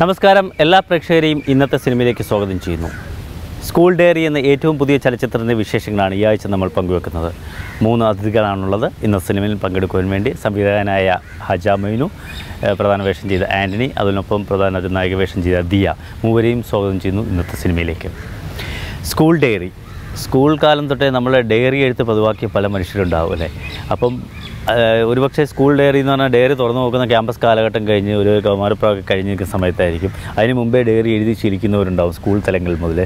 നമസ്കാരം, എല്ലാ പ്രേക്ഷകരെയും ഇന്നത്തെ സിനിമയിലേക്ക് സ്വാഗതം ചെയ്യുന്നു. സ്കൂൾ ഡയറി എന്ന ഏറ്റവും പുതിയ ചലച്ചിത്രത്തിൻ്റെ വിശേഷങ്ങളാണ് ഈ ആഴ്ച നമ്മൾ പങ്കുവെക്കുന്നത്. 3 അതിഥികളാണുള്ളത്. ഇന്ന് സിനിമയിൽ പങ്കെടുക്കുവാൻ വേണ്ടി സംവിധായകനായ ഹജാ മൊയ്നു, പ്രധാന വേഷം ചെയ്ത ആൻ്റണി, അതിനൊപ്പം പ്രധാന ഒരു നായിക വേഷം ചെയ്ത ദിയ, മൂവരെയും സ്വാഗതം ചെയ്യുന്നു ഇന്നത്തെ സിനിമയിലേക്ക്. സ്കൂൾ ഡയറി, സ്കൂൾ കാലം തൊട്ടേ നമ്മൾ ഡയറി എഴുത്ത് പതിവാക്കിയ പല മനുഷ്യരുണ്ടാവും അല്ലേ? അപ്പം ഒരുപക്ഷെ സ്കൂൾ ഡയറി എന്ന് പറഞ്ഞാൽ ഡയറി തുറന്നു നോക്കുന്ന ക്യാമ്പസ് കാലഘട്ടം കഴിഞ്ഞ് ഒരു കൗമാരപ്രായമൊക്കെ കഴിഞ്ഞ് നിൽക്കുന്ന സമയത്തായിരിക്കും. അതിന് മുമ്പേ ഡയറി എഴുതി ശീലിക്കുന്നവരുണ്ടാവും സ്കൂൾ തലങ്ങളിൽ മുതൽ.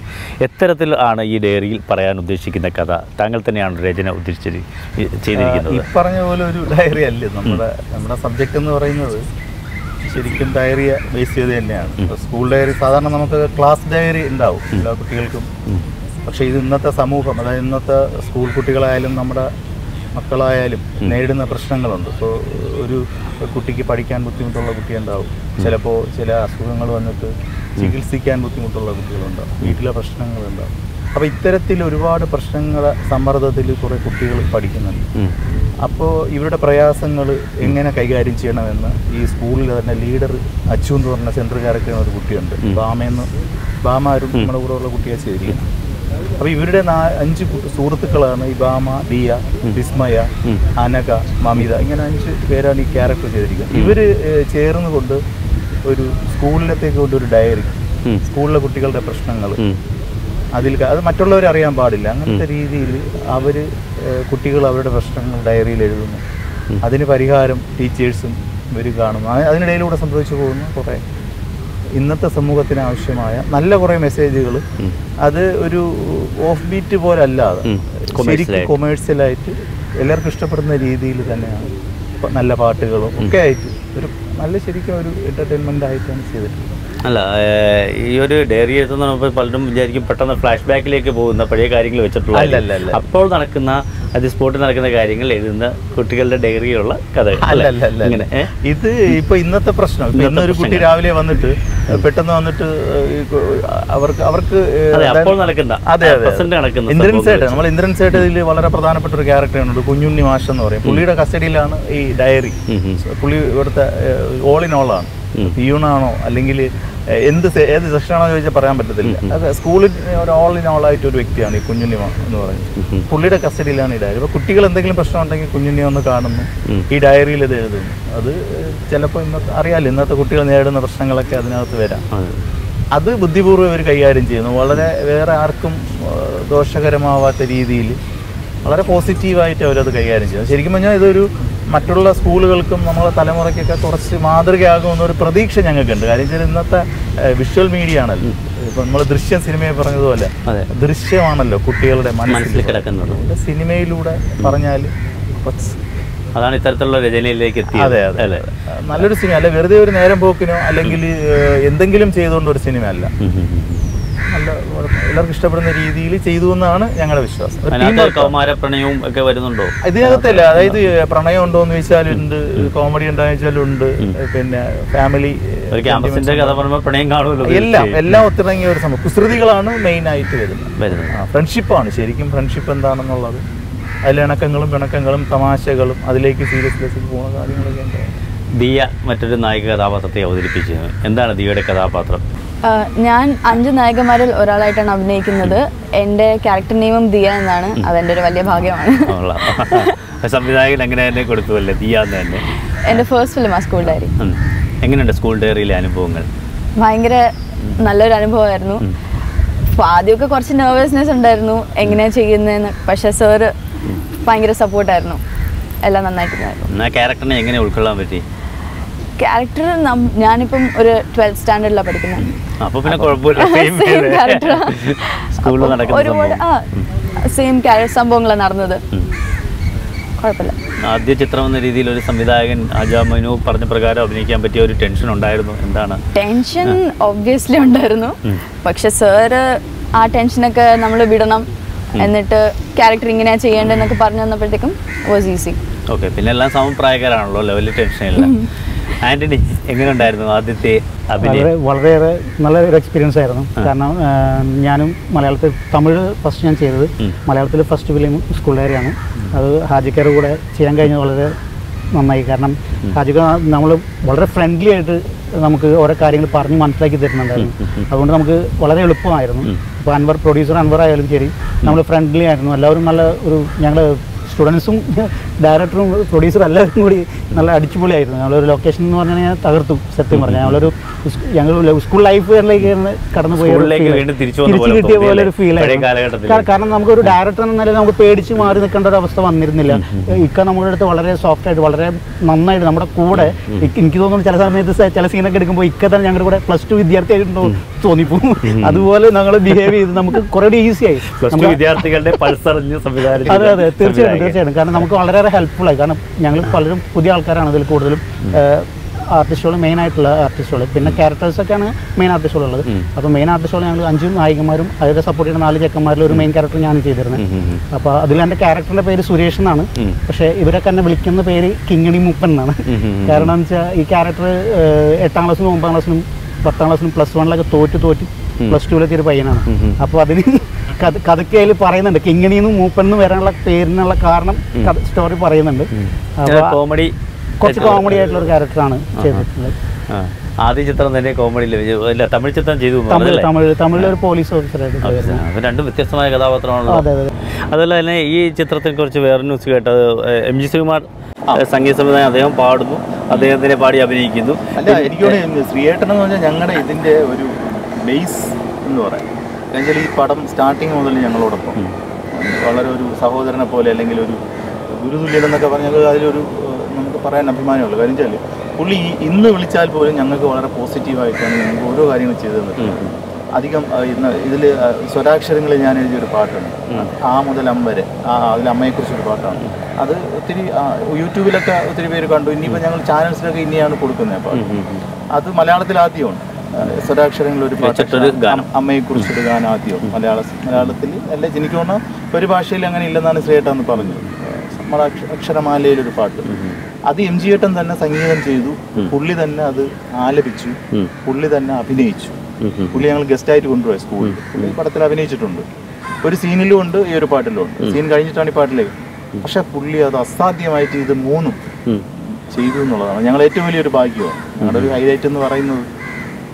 എത്തരത്തിൽ ആണ് ഈ ഡയറിയിൽ പറയാൻ ഉദ്ദേശിക്കുന്ന കഥ? താങ്കൾ തന്നെയാണ് രചന ചെയ്തിരിക്കുന്നത്. ഈ പറഞ്ഞ പോലെ ഒരു ഡയറി അല്ലേ നമ്മുടെ സബ്ജക്റ്റ് എന്ന് പറയുന്നത്. ശരിക്കും ഡയറിയെ ബേസ് ചെയ്ത് തന്നെയാണ്. സ്കൂൾ ഡയറി സാധാരണ നമുക്ക് ക്ലാസ് ഡയറി ഉണ്ടാവും എല്ലാ കുട്ടികൾക്കും. പക്ഷേ ഇത് ഇന്നത്തെ സമൂഹം, അതായത് ഇന്നത്തെ സ്കൂൾ കുട്ടികളായാലും നമ്മുടെ മക്കളായാലും നേരിടുന്ന പ്രശ്നങ്ങളുണ്ട്. ഇപ്പോൾ ഒരു കുട്ടിക്ക് പഠിക്കാൻ ബുദ്ധിമുട്ടുള്ള കുട്ടിയുണ്ടാവും, ചിലപ്പോൾ ചില അസുഖങ്ങൾ വന്നിട്ട് ചികിത്സിക്കാൻ ബുദ്ധിമുട്ടുള്ള കുട്ടികളുണ്ടാവും, വീട്ടിലെ പ്രശ്നങ്ങളുണ്ടാവും. അപ്പോൾ ഇത്തരത്തിൽ ഒരുപാട് പ്രശ്നങ്ങളെ സമ്മർദ്ദത്തിൽ കുറേ കുട്ടികൾ പഠിക്കുന്നുണ്ട്. അപ്പോൾ ഇവരുടെ പ്രയാസങ്ങൾ എങ്ങനെ കൈകാര്യം ചെയ്യണമെന്ന് ഈ സ്കൂളിൽ തന്നെ ലീഡർ അച്ചു എന്ന് പറഞ്ഞ സെൻട്രൽ ക്യാരക്ടറിന് ഒരു കുട്ടിയുണ്ട്, ബാമ ഒരു നമ്മുടെ കൂടെ ഉള്ള കുട്ടിയെ ചെയ്തിരിക്കുന്നത്. അപ്പോൾ ഇവരുടെ 5 സുഹൃത്തുക്കളാണ് ഈ ബാമ, ദിയ, വിസ്മയ, അനക, മമിത, ഇങ്ങനെ 5 പേരാണ് ഈ ക്യാരക്ടർ ചെയ്തിരിക്കുന്നത്. ഇവർ ചേർന്നുകൊണ്ട് ഒരു സ്കൂളിലത്തേക്ക് കൊണ്ട് ഒരു ഡയറി, സ്കൂളിലെ കുട്ടികളുടെ പ്രശ്നങ്ങൾ അത് മറ്റുള്ളവരെ അറിയാൻ പാടില്ല, അങ്ങനത്തെ രീതിയിൽ അവർ കുട്ടികൾ അവരുടെ പ്രശ്നങ്ങൾ ഡയറിയിൽ എഴുതുന്നു. അതിന് പരിഹാരം ടീച്ചേഴ്സും ഇവർ കാണുന്നു. അതിനിടയിലൂടെ സംഭവിച്ചു പോകുന്ന കുറേ ഇന്നത്തെ സമൂഹത്തിന് ആവശ്യമായ നല്ല കുറേ മെസ്സേജുകൾ, അത് ഒരു ഓഫ് ബീറ്റ് പോലെ അല്ലാതെ ശരിക്കും കൊമേഴ്സ്യലായിട്ട് എല്ലാവർക്കും ഇഷ്ടപ്പെടുന്ന രീതിയിൽ തന്നെയാണ്. നല്ല പാട്ടുകളും ഒക്കെ ആയിട്ട് ഒരു നല്ല ശരിക്കും ഒരു എൻ്റർടൈൻമെൻ്റ് ആയിട്ടാണ് ചെയ്തിട്ടുള്ളത്. അല്ല, ഈ ഒരു ഡയറി എഴുതുന്ന പലരും വിചാരിക്കും പെട്ടെന്ന് ഫ്ലാഷ് ബാക്കിലേക്ക് പോകുന്ന പഴയ കാര്യങ്ങൾ വെച്ചിട്ടുള്ള അല്ല, അപ്പോൾ നടക്കുന്ന അത് സ്പോട്ടിൽ നടക്കുന്ന കാര്യങ്ങൾ എഴുതുന്ന കുട്ടികളുടെ ഡയറിയിലുള്ള കഥകൾ. അല്ല, ഇത് ഇപ്പൊ ഇന്നത്തെ പ്രശ്നം. ഇന്നൊരു കുട്ടി രാവിലെ വന്നിട്ട് പെട്ടെന്ന് വന്നിട്ട് അവർക്ക് ഇന്ദ്രൻ സേട്ട്, നമ്മൾ ഇന്ദ്രൻ സേട്ട് ഇതിൽ വളരെ പ്രധാനപ്പെട്ട ഒരു ക്യാരക്ടറാണ് കുഞ്ഞുണ്ണി മാഷ് എന്ന് പറയും. പുള്ളിയുടെ കസ്റ്റഡിയിലാണ് ഈ ഡയറി. പുള്ളി ഇവിടുത്തെ ഓൾ ഇൻ ഓൾ ആണ്. പിയൂണാണോ അല്ലെങ്കിൽ ഏത് സെക്ഷനാണോ ചോദിച്ചാൽ പറയാൻ പറ്റത്തില്ല. അത് സ്കൂളിൽ ഒരു ഓൾ ഇൻ ഓൾ ആയിട്ട് ഒരു വ്യക്തിയാണ് ഈ കുഞ്ഞുണ്ണി എന്ന് പറയുന്നത്. പുള്ളിയുടെ കസ്റ്റഡിയിലാണ് ഈ ഡയറി. അപ്പോൾ കുട്ടികൾ എന്തെങ്കിലും പ്രശ്നം ഉണ്ടെങ്കിൽ കുഞ്ഞുണ്ണി ഒന്ന് കാണുന്നു, ഈ ഡയറിയിൽ ഇത് എഴുതുന്നു. അത് ചിലപ്പോൾ അറിയാമല്ലോ ഇന്നത്തെ കുട്ടികൾ നേരിടുന്ന പ്രശ്നങ്ങളൊക്കെ അതിനകത്ത് വരാം. അത് ബുദ്ധിപൂർവ്വം ഇവർ കൈകാര്യം ചെയ്യുന്നു. വളരെ വേറെ ആർക്കും ദോഷകരമാവാത്ത രീതിയിൽ വളരെ പോസിറ്റീവായിട്ട് അവരത് കൈകാര്യം ചെയ്യുന്നു. ശരിക്കും പറഞ്ഞാൽ ഇതൊരു മറ്റുള്ള സ്കൂളുകൾക്കും നമ്മളെ തലമുറയ്ക്കൊക്കെ കുറച്ച് മാതൃകയാകുമെന്നൊരു പ്രതീക്ഷ ഞങ്ങൾക്കുണ്ട്. കാര്യം വെച്ചാൽ ഇന്നത്തെ വിഷ്വൽ മീഡിയ ആണല്ലോ. ഇപ്പം നമ്മൾ ദൃശ്യം സിനിമയെ പറഞ്ഞതുപോലെ ദൃശ്യമാണല്ലോ കുട്ടികളുടെ മനസ്സിൽ കിടക്കുന്നത്. സിനിമയിലൂടെ പറഞ്ഞാൽ അതാണ് ഇത്തരത്തിലുള്ള രചനയിലേക്ക് എത്തി. അതെ, നല്ലൊരു സിനിമ അല്ല, വെറുതെ ഒരു നേരം പോക്കിനോ അല്ലെങ്കിൽ എന്തെങ്കിലും ചെയ്തുകൊണ്ട് ഒരു സിനിമ അല്ല. നല്ല എല്ലാവർക്കും ഇഷ്ടപ്പെടുന്ന രീതിയിൽ ചെയ്തു എന്നാണ് ഞങ്ങളുടെ വിശ്വാസം. കൗമാരപ്രണയവും ഒക്കെ വരുന്നുണ്ടോ ഇതിനകത്തല്ല? അതായത് പ്രണയം ഉണ്ടോ എന്ന് ചോദിച്ചാലുണ്ട്, കോമഡി ഉണ്ടോന്ന് ചോദിച്ചാലുണ്ട്, പിന്നെ ഫാമിലി പ്രണയം കാണുമല്ലോ. എല്ലാം ഒത്തിണങ്ങിയ ഒരു സംഭവം. കുസൃതികളാണ് മെയിൻ ആയിട്ട് വരുന്നത്. ഫ്രണ്ട്ഷിപ്പാണ് ശരിക്കും. ഫ്രണ്ട്ഷിപ്പ് എന്താണെന്നുള്ളത് അതിൽ ഇണക്കങ്ങളും പിണക്കങ്ങളും തമാശകളും അതിലേക്ക് സീരിയസ്നെസ്സിൽ പോകുന്ന കാര്യങ്ങളൊക്കെ ഉണ്ട്. ദിയ മറ്റൊരു നായിക കഥാപാത്രത്തെ അവതരിപ്പിച്ചു. എന്താണ് ദിയയുടെ കഥാപാത്രം? ഞാൻ 5 നായികമാരിൽ ഒരാളായിട്ടാണ് അഭിനയിക്കുന്നത്. എൻ്റെ ക്യാരക്ടർ നെയിമും ദിയ എന്നാണ്. അതെൻ്റെ ഒരു വലിയ ഭാഗ്യമാണ്. സംവിധായകൻ അങ്ങനെ തന്നെ കൊടുത്തുവല്ലേ ദിയ എന്ന് തന്നെ? എൻ്റെ ഫസ്റ്റ് ഫിലിമാണ് സ്കൂൾ ഡയറി. എങ്ങനെയുണ്ട് സ്കൂൾ ഡയറിയിലെ അനുഭവങ്ങൾ? ഭയങ്കര നല്ലൊരു അനുഭവമായിരുന്നു. അപ്പോൾ ആദ്യമൊക്കെ കുറച്ച് നെർവസ്നെസ് ഉണ്ടായിരുന്നു എങ്ങനെയാണ് ചെയ്യുന്നതെന്ന്. പക്ഷേ സാറ് ഭയങ്കര സപ്പോർട്ടായിരുന്നു. എല്ലാം നന്നായിട്ടുണ്ടായിരുന്നു. ആ ക്യാരക്ടറിനെ എങ്ങനെ ഉൾക്കൊള്ളാൻ പറ്റി? ക്യാരക്ടർ ഞാനിപ്പം ഒരു 12th സ്റ്റാൻഡേർഡിലാണ് പഠിക്കുന്നത്. അപ്പോൾ പിന്നെ കുഴപ്പമില്ല, ഒരുപാട് സെയിം സംഭവങ്ങളാണ് നടന്നത്. കുഴപ്പമില്ല. ആദ്യ ചിത്രം എന്ന രീതിയിൽ ഒരു സംവിധായകൻ ഹജാ മൊയ്നു പറഞ്ഞ പ്രകാരം അഭിനയിക്കാൻ പറ്റിയ ഒരു ടെൻഷൻ ഉണ്ടായിരുന്നു. എന്താണ് ടെൻഷൻ? ഒബ്വിയസ്ലി ഉണ്ടായിരുന്നു. പക്ഷെ സാറ് ആ ടെൻഷനൊക്കെ നമ്മൾ വിടണം, എന്നിട്ട് ക്യാരക്ടർ ഇങ്ങനെയാണ് ചെയ്യേണ്ടതെന്നൊക്കെ പറഞ്ഞു തന്നപ്പോഴത്തേക്കും വാസ് ഈസി. ഓക്കെ, പിന്നെ എല്ലാം സമപ്രായക്കാരാണല്ലോ, ലെവലിൽ ടെൻഷനില്ല. ആൻ്റണി, എങ്ങനെ ഉണ്ടായിരുന്നു ആദ്യത്തെ അഭിനയം? വളരെയേറെ നല്ലൊരു എക്സ്പീരിയൻസ് ആയിരുന്നു. കാരണം ഞാനും മലയാളത്തിൽ, തമിഴ് ഫസ്റ്റ് ഞാൻ ചെയ്തത്, മലയാളത്തിൽ ഫസ്റ്റ് ഫിലിം സ്കൂൾ ഡയറിയാണ്. അത് ഹാജിക്കാരുടെ കൂടെ ചെയ്യാൻ കഴിഞ്ഞത് വളരെ നന്നായി. കാരണം ഹാജിക്ക നമ്മൾ വളരെ ഫ്രണ്ട്ലി ആയിട്ട് നമുക്ക് ഓരോ കാര്യങ്ങൾ പറഞ്ഞ് മനസ്സിലാക്കി തരുന്നുണ്ടായിരുന്നു. അതുകൊണ്ട് നമുക്ക് വളരെ എളുപ്പമായിരുന്നു. ഇപ്പോൾ പ്രൊഡ്യൂസർ അൻവർ ആയാലും ശരി, നമ്മൾ ഫ്രണ്ട്ലി ആയിരുന്നു. എല്ലാവരും നല്ല ഒരു ഞങ്ങൾ സ്റ്റുഡൻസും ഡയറക്ടറും പ്രൊഡ്യൂസറും എല്ലാവരും കൂടി നല്ല അടിച്ചുപൊളിയായിരുന്നു. ഞങ്ങളൊരു ലൊക്കേഷൻ എന്ന് പറഞ്ഞു കഴിഞ്ഞാൽ തകർത്തു. സത്യം പറഞ്ഞാൽ ഞങ്ങൾ സ്കൂൾ ലൈഫിലേക്ക് കടന്നു പോയി തിരിച്ചു കിട്ടിയ പോലെ ഒരു ഫീൽ ആയിരുന്നു. കാരണം നമുക്കൊരു ഡയറക്ടർ എന്ന നിലയിൽ നമുക്ക് പേടിച്ച് മാറി നിൽക്കേണ്ട ഒരു അവസ്ഥ വന്നിരുന്നില്ല. ഇക്ക നമ്മുടെ അടുത്ത് വളരെ സോഫ്റ്റ് ആയിട്ട് വളരെ നന്നായിട്ട് നമ്മുടെ കൂടെ, എനിക്ക് തോന്നുന്നു ചില സമയത്ത് ചില സീനൊക്കെ എടുക്കുമ്പോൾ ഇക്ക തന്നെ ഞങ്ങളുടെ കൂടെ +2 വിദ്യാർത്ഥിയായിട്ടുണ്ടോ തോന്നിപ്പോകും. അതുപോലെ ഞങ്ങൾ ബിഹേവ് ചെയ്ത് നമുക്ക് കുറേ ഈസിയായി. വിദ്യാർത്ഥികളുടെ പൾസറിഞ്ഞ് സംവിധാനം. അതെ അതെ, തീർച്ചയായിട്ടും. കാരണം നമുക്ക് വളരെയേറെ ഹെൽപ്ഫുള്ളായി. കാരണം ഞങ്ങൾ പലരും പുതിയ ആൾക്കാരാണ് ഇതിൽ കൂടുതലും ആർട്ടിസ്റ്റുകൾ, മെയിൻ ആയിട്ടുള്ള ആർട്ടിസ്റ്റുകൾ. പിന്നെ ക്യാരക്ടേഴ്സൊക്കെയാണ് മെയിൻ ആർട്ടിസ്റ്റുകളുള്ളത്. അപ്പോൾ മെയിൻ ആർട്ടിസ്റ്റുകൾ ഞങ്ങൾ 5 നായികമാരും അതിൽ സപ്പോർട്ട് ചെയ്യുന്ന 4 ചെക്കന്മാരിൽ ഒരു മെയിൻ ക്യാരക്ടർ ഞാൻ ചെയ്തിരുന്നത്. അപ്പോൾ അതിൽ എൻ്റെ ക്യാരക്ടറിൻ്റെ പേര് സുരേഷ് എന്നാണ്. പക്ഷേ ഇവരൊക്കെ എന്നെ വിളിക്കുന്ന പേര് കിങ്ങിണി മൂപ്പൻ എന്നാണ്. കാരണം എന്ന് വെച്ചാൽ ഈ ക്യാരക്ടർ 8ാം ക്ലാസ്സിലും 9ാം ക്ലാസ്സിലും 10ാം ക്ലാസ്സിലും +1 തോറ്റ് +2 പയ്യനാണ്. അപ്പോൾ അതിന് കഥയ്ക്കയിൽ പറയുന്നുണ്ട് കിങ്ങിണിന്ന് മൂപ്പന്ന് വരാനുള്ള പേരിനുള്ള കാരണം സ്റ്റോറി പറയുന്നുണ്ട്. കോമഡി, കുറച്ച് കോമഡി ആയിട്ടുള്ള ഒരു ക്യാരക്ടറാണ് ചെയ്തിട്ടുള്ളത്. ആദ്യ ചിത്രം തന്നെ കോമഡിയിൽ, തമിഴ് ചിത്രം ചെയ്തു. തമിഴിലൊരു പോലീസ് ഓഫീസറായിട്ട്. അത് രണ്ടും വ്യത്യസ്തമായ കഥാപാത്രമാണല്ലോ. അതുപോലെ തന്നെ ഈ ചിത്രത്തെ കുറിച്ച് വേറെ ന്യൂസ് കേട്ടത് MG ശ്രീകുമാർ സംഗീത സംവിധാനം, അദ്ദേഹം പാടുന്നു, അദ്ദേഹത്തിനെ പാടി അഭിനയിക്കുന്നു. അല്ല, എനിക്ക് ശ്രീയേട്ടൻ എന്ന് പറഞ്ഞാൽ ഞങ്ങളുടെ ഇതിൻ്റെ ഒരു ബേസ് എന്ന് പറയാം. എന്നുവെച്ചാൽ ഈ പടം സ്റ്റാർട്ടിങ് മുതൽ ഞങ്ങളോടൊപ്പം വളരെ ഒരു സഹോദരനെ പോലെ, അല്ലെങ്കിൽ ഒരു ഗുരുതുല്യനെന്നൊക്കെ പറഞ്ഞാൽ അതിലൊരു നമുക്ക് പറയാൻ അഭിമാനമുള്ളൂ. കാര്യം വെച്ചാൽ പുള്ളി ഇന്ന് വിളിച്ചാൽ പോലും ഞങ്ങൾക്ക് വളരെ പോസിറ്റീവായിട്ടാണ് ഞങ്ങൾക്ക് ഓരോ കാര്യങ്ങൾ ചെയ്തു തന്നിട്ടുണ്ട്. അധികം ഇതിൽ സ്വരാക്ഷരങ്ങളിൽ ഞാൻ എഴുതിയൊരു പാട്ടുണ്ട്, ആ മുതൽ അം വരെ. അതിൽ അമ്മയെക്കുറിച്ചൊരു പാട്ടാണ്. അത് ഒത്തിരി യൂട്യൂബിലൊക്കെ ഒത്തിരി പേര് കണ്ടു. ഇനിയിപ്പോൾ ഞങ്ങൾ ചാനൽസിലൊക്കെ ഇനിയാണ് കൊടുക്കുന്നത്. അപ്പോൾ അത് മലയാളത്തിൽ ആദ്യമാണ് സ്വരാക്ഷരങ്ങളൊരു പാട്ട്, അമ്മയെക്കുറിച്ചൊരു ഗാനം ആദ്യം മലയാളത്തിൽ അല്ല, എനിക്ക് തോന്നുന്നു ഒരു ഭാഷയിൽ അങ്ങനെ ഇല്ലെന്നാണ് ശ്രീയേട്ടൻ പറഞ്ഞത്. നമ്മുടെ അക്ഷരമാലയിലൊരു പാട്ട്, അത് MG ഏട്ടൻ തന്നെ സംഗീതം ചെയ്തു, പുള്ളി തന്നെ അത് ആലപിച്ചു, പുള്ളി തന്നെ അഭിനയിച്ചു. പുള്ളി ഞങ്ങൾ ഗസ്റ്റായിട്ട് കൊണ്ടുപോയി സ്കൂളിൽ. പുള്ളി പടത്തിൽ അഭിനയിച്ചിട്ടുണ്ട്, ഒരു സീനിലും ഉണ്ട്, ഈ ഒരു പാട്ടിലും ഉണ്ട്. സീൻ കഴിഞ്ഞിട്ടാണ് ഈ പാട്ടിലേക്ക്. പക്ഷെ പുള്ളി അത് അസാധ്യമായിട്ട് ഇത് 3ഉം ചെയ്തു എന്നുള്ളതാണ് ഞങ്ങൾ ഏറ്റവും വലിയൊരു ഭാഗ്യമാണ്. ഞങ്ങളുടെ ഒരു ഹൈലൈറ്റ് എന്ന് പറയുന്നത്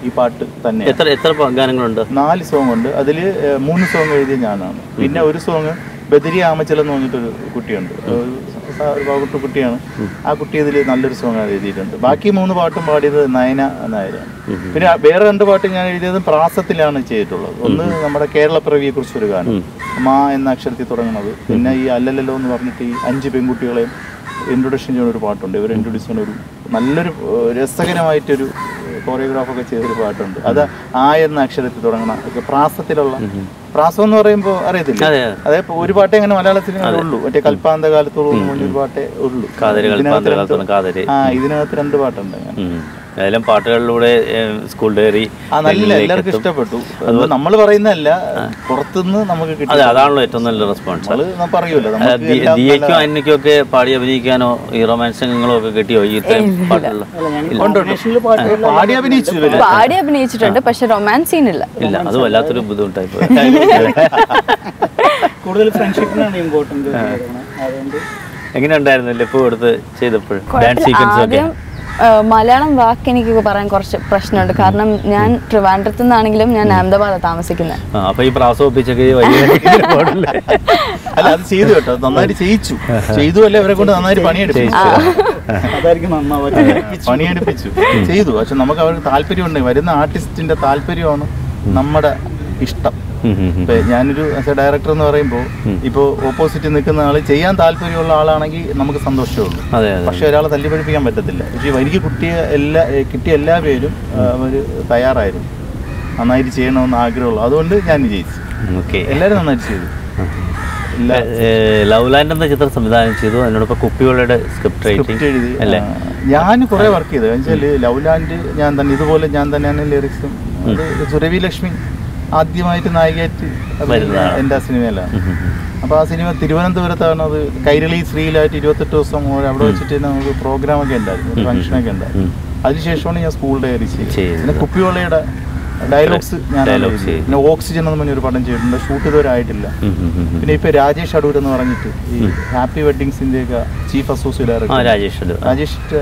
ഈ പാട്ട് തന്നെ. എത്ര ഗാനങ്ങളുണ്ട്? 4 സോങ് ഉണ്ട്. അതിൽ 3 സോങ് എഴുതിയ ഞാനാണ്. പിന്നെ ഒരു സോങ് ബദരി ആമച്ചൽ എന്ന് പറഞ്ഞിട്ടൊരു കുട്ടിയുണ്ട്, ഒരു പാവപ്പെട്ട കുട്ടിയാണ്. ആ കുട്ടി ഇതിൽ നല്ലൊരു സോങ് എഴുതിയിട്ടുണ്ട്. ബാക്കി 3 പാട്ടും പാടിയത് നയന നായരാണ്. പിന്നെ വേറെ 2 പാട്ട് ഞാൻ എഴുതിയത് പ്രാസത്തിലാണ് ചെയ്തിട്ടുള്ളത്. ഒന്ന് നമ്മുടെ കേരളപ്പിറവിയെ കുറിച്ചൊരു ഗാനം, മാ എന്ന അക്ഷരത്തിൽ തുടങ്ങുന്നത്. പിന്നെ ഈ അല്ലല്ലോ എന്ന് പറഞ്ഞിട്ട് ഈ 5 പെൺകുട്ടികളെയും ഇൻട്രൊഡക്ഷൻ ചെയ്യുന്ന ഒരു പാട്ടുണ്ട്. ഇവർ ഇൻട്രൊഡ്യൂസ് ചെയ്യുന്ന ഒരു നല്ലൊരു രസകരമായിട്ടൊരു കോറിയോഗ്രാഫൊക്കെ ചെയ്തൊരു പാട്ടുണ്ട്. അത് ആ എന്ന അക്ഷരത്തിൽ തുടങ്ങണം. പ്രാസത്തിലുള്ള, പ്രാസം എന്ന് പറയുമ്പോൾ അറിയത്തില്ല, അതേ ഒരു പാട്ടേ അങ്ങനെ മലയാളത്തിൽ ഉള്ളൂ. മറ്റേ കൽപ്പാന്ത കാലത്തോളം ഒരു പാട്ടേ ഉള്ളൂ. ഇതിനകത്ത് 2 പാട്ടുണ്ട്. ഏതായാലും പാട്ടുകളിലൂടെ സ്കൂൾ ഡയറി നല്ല എല്ലാവർക്കും ഇഷ്ടപ്പെട്ടു. നമ്മൾ പറയുന്നതല്ല, പുറത്തുനിന്ന് നമുക്ക് കിട്ടും. അതാണല്ലോ ഏറ്റവും നല്ല റെസ്പോൺസ്. പറയുമല്ലോ, ദിയയ്ക്കും അന്നയ്ക്കും ഒക്കെ പാടി അഭിനയിക്കാനോ ഈ റൊമാൻസ് രംഗങ്ങളോ ഒക്കെ കിട്ടിയോ ഈ ഇത്രയും പാട്ടുകളിൽ? പാടി അഭിനയിച്ചിട്ടുണ്ട്, പക്ഷെ റൊമാൻസ് സീൻ ഇല്ല. അത് വല്ലാത്തൊരു ബുദ്ധിമുട്ടായി പോയി. കൂടുതൽ ഫ്രണ്ട്ഷിപ്പിനാണ് ഇമ്പോർട്ടന്റ്. എങ്ങനെ ഉണ്ടായിരുന്നു ലിപ്പ് കൊടുത്ത് ചെയ്തപ്പോൾ ഡാൻസ് സീക്വൻസ് ഒക്കെ? മലയാളം വാക്ക് എനിക്ക് പറയാൻ കുറച്ച് പ്രശ്നമുണ്ട്. കാരണം ഞാൻ ട്രിവാൻഡ്രത്ത് നിന്നാണെങ്കിലും ഞാൻ അഹമ്മദാബാദ് താമസിക്കുന്നത്. അപ്പൊ ഈ പ്രാസം ഒപ്പിച്ചൊക്കെ അല്ല, അത് ചെയ്തു കേട്ടോ, നന്നായിട്ട് ചെയ്തു അല്ലേ, അവരെ കൊണ്ട് നന്നായിട്ട് പണിയെടുപ്പിച്ചു ചെയ്തു. പക്ഷെ നമുക്ക് അവർക്ക് താല്പര്യമുണ്ട്. വരുന്ന ആർട്ടിസ്റ്റിന്റെ താല്പര്യമാണ് നമ്മുടെ ഇഷ്ടം. ഞാനൊരു ഡയറക്ടർ എന്ന് പറയുമ്പോൾ ഇപ്പോൾ ഓപ്പോസിറ്റ് നിൽക്കുന്ന ആൾ ചെയ്യാൻ താല്പര്യമുള്ള ആളാണെങ്കിൽ നമുക്ക് സന്തോഷമുള്ളൂ. പക്ഷെ ഒരാളെ തല്ലിപ്പഴിപ്പിക്കാൻ പറ്റത്തില്ല. പക്ഷേ എനിക്ക് കിട്ടിയ എല്ലാ പേരും അവർ തയ്യാറായിരുന്നു, നന്നായിട്ട് ചെയ്യണമെന്ന് ആഗ്രഹമുള്ളൂ. അതുകൊണ്ട് ഞാൻ വിജയിച്ചു. എല്ലാവരും നന്നായിട്ട് ചെയ്തു. ലവ് ലാൻഡ് എന്ന ചിത്രം സംവിധാനം ചെയ്തു, അതിനോടൊപ്പം കുപ്പികളുടെ സ്ക്രിപ്റ്റ് എഴുതി അല്ലേ? ഞാൻ കുറേ വർക്ക് ചെയ്തു. വെച്ചാൽ ലവ് ലാൻഡ് ഞാൻ തന്നെ, ഇതുപോലെ ഞാൻ തന്നെയാണ് ലിറിക്സും. സുരവി ലക്ഷ്മി ആദ്യമായിട്ട് നായികയായിട്ട് എൻ്റെ ആ സിനിമയിലാണ്. അപ്പോൾ ആ സിനിമ തിരുവനന്തപുരത്താണ്. അത് കൈരളി ശ്രീയിലായിട്ട് 28 ദിവസം അവിടെ വെച്ചിട്ട് നമുക്ക് പ്രോഗ്രാമൊക്കെ ഉണ്ടായിരുന്നു, ഫംഗ്ഷനൊക്കെ ഉണ്ടായിരുന്നു. അതിനുശേഷമാണ് ഞാൻ സ്കൂൾ ഡയറി ചെയ്തത്. പിന്നെ കുപ്പിവളയുടെ ഡയലോഗ്സ് ഞാൻ പിന്നെ ഓക്സിജൻ എന്ന് പറഞ്ഞൊരു പടം ചെയ്തിട്ടുണ്ട്. ഷൂട്ട് ഇതുവരെ ആയിട്ടില്ല. പിന്നെ ഇപ്പോൾ രാജേഷ് അടൂർ എന്ന് പറഞ്ഞിട്ട് ഈ ഹാപ്പി വെഡ്ഡിങ്സിൻ്റെ ഒക്കെ chief associate director Rajesh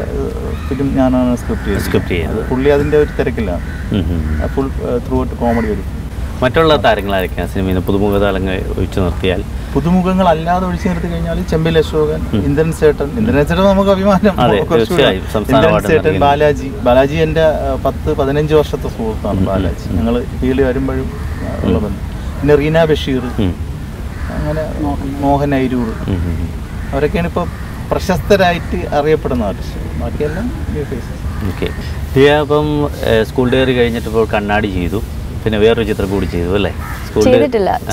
film ഞാനാണ് സ്ക്രിപ്റ്റ് ചെയ്യുന്നത്. പുള്ളി അതിൻ്റെ ഒരു തിരക്കിലാണ്. ഫുൾ ത്രൂ ഔട്ട് കോമഡി വരും. മറ്റുള്ള താരങ്ങളായിരിക്കാം സിനിമയിൽ പുതുമുഖ താരങ്ങൾ ഒഴിച്ചു നിർത്തിയാൽ? പുതുമുഖങ്ങളല്ലാതെ ഒഴിച്ചു നിർത്തി കഴിഞ്ഞാൽ ചെമ്പിൽ അശോകൻ, ഇന്ദ്രൻ ചേട്ടൻ നമുക്ക് അഭിമാനം. ഇന്ദ്രൻ ചേട്ടൻ, ബാലാജി എൻ്റെ 10-15 വർഷത്തെ സുഹൃത്താണ് ബാലാജി. ഞങ്ങൾ ഫീൽഡ് വരുമ്പോഴും ഉള്ള ബന്ധം. പിന്നെ റീന ബഷീർ, അങ്ങനെ മോഹൻ ഐരൂർ, അവരൊക്കെയാണ് ഇപ്പോൾ പ്രശസ്തരായിട്ട് അറിയപ്പെടുന്ന ആർട്ടിസ്റ്റ്. ബാക്കിയെല്ലാം ഓക്കെ. അപ്പം സ്കൂൾ ഡയറി കഴിഞ്ഞിട്ട് ഇപ്പോൾ കണ്ണാടി ചെയ്തു, പിന്നെ വേറൊരു ചിത്രം കൂടി ചെയ്തു അല്ലേ?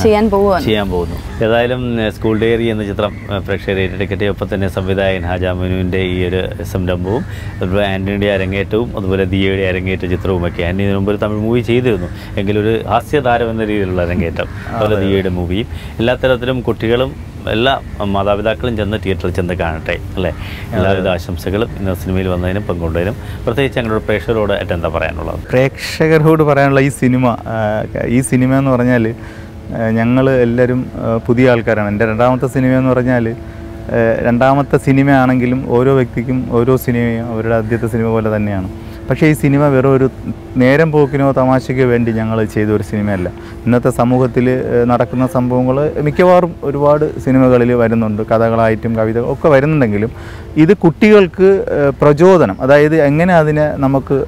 ചെയ്യാൻ പോകുന്നു. ഏതായാലും സ്കൂൾ ഡയറി എന്ന ചിത്രം പ്രേക്ഷകരെ ഏറ്റെടുക്കട്ടെ. ഒപ്പം തന്നെ സംവിധായകൻ ഹാജാമനുവിൻ്റെ ഈ ഒരു സംരംഭവും അതുപോലെ ആൻ്റണിയുടെ അരങ്ങേറ്റവും അതുപോലെ ദിയയുടെ അരങ്ങേറ്റ ചിത്രവുമൊക്കെ. ആൻ്റണി ഇതിനു മുമ്പ് ഒരു തമിഴ് മൂവി ചെയ്തിരുന്നു, എങ്കിലും ഒരു ഹാസ്യതാരം എന്ന രീതിയിലുള്ള അരങ്ങേറ്റം. അതുപോലെ ദിയയുടെ മൂവിയും. എല്ലാ തരത്തിലും കുട്ടികളും എല്ലാ മാതാപിതാക്കളും ചെന്ന് തിയേറ്ററിൽ ചെന്ന് കാണട്ടെ അല്ലേ? എല്ലാവിധ ആശംസകളും ഇന്ന് സിനിമയിൽ വന്നതിനും പങ്കുകൊണ്ടതിനും. പ്രത്യേകിച്ച് ഞങ്ങളുടെ പ്രേക്ഷകരോട് എന്താ പറയാനുള്ളത്? പ്രേക്ഷകരോട് പറയാനുള്ള ഈ സിനിമ എന്ന് പറഞ്ഞാൽ ഞങ്ങൾ എല്ലാവരും പുതിയ ആൾക്കാരാണ്. എൻ്റെ രണ്ടാമത്തെ സിനിമ എന്ന് പറഞ്ഞാൽ രണ്ടാമത്തെ സിനിമയാണെങ്കിലും ഓരോ വ്യക്തിക്കും ഓരോ സിനിമയും അവരുടെ ആദ്യത്തെ സിനിമ പോലെ തന്നെയാണ്. പക്ഷേ ഈ സിനിമ വെറും ഒരു നേരം പോക്കിനോ തമാശയ്ക്കോ വേണ്ടി ഞങ്ങൾ ചെയ്ത ഒരു സിനിമയല്ല. ഇന്നത്തെ സമൂഹത്തിൽ നടക്കുന്ന സംഭവങ്ങൾ മിക്കവാറും ഒരുപാട് സിനിമകളിൽ വരുന്നുണ്ട്. കഥകളായിട്ടും കവിതകൾ ഒക്കെ വരുന്നുണ്ടെങ്കിലും ഇത് കുട്ടികൾക്ക് പ്രചോദനം, അതായത് എങ്ങനെ അതിനെ നമുക്ക്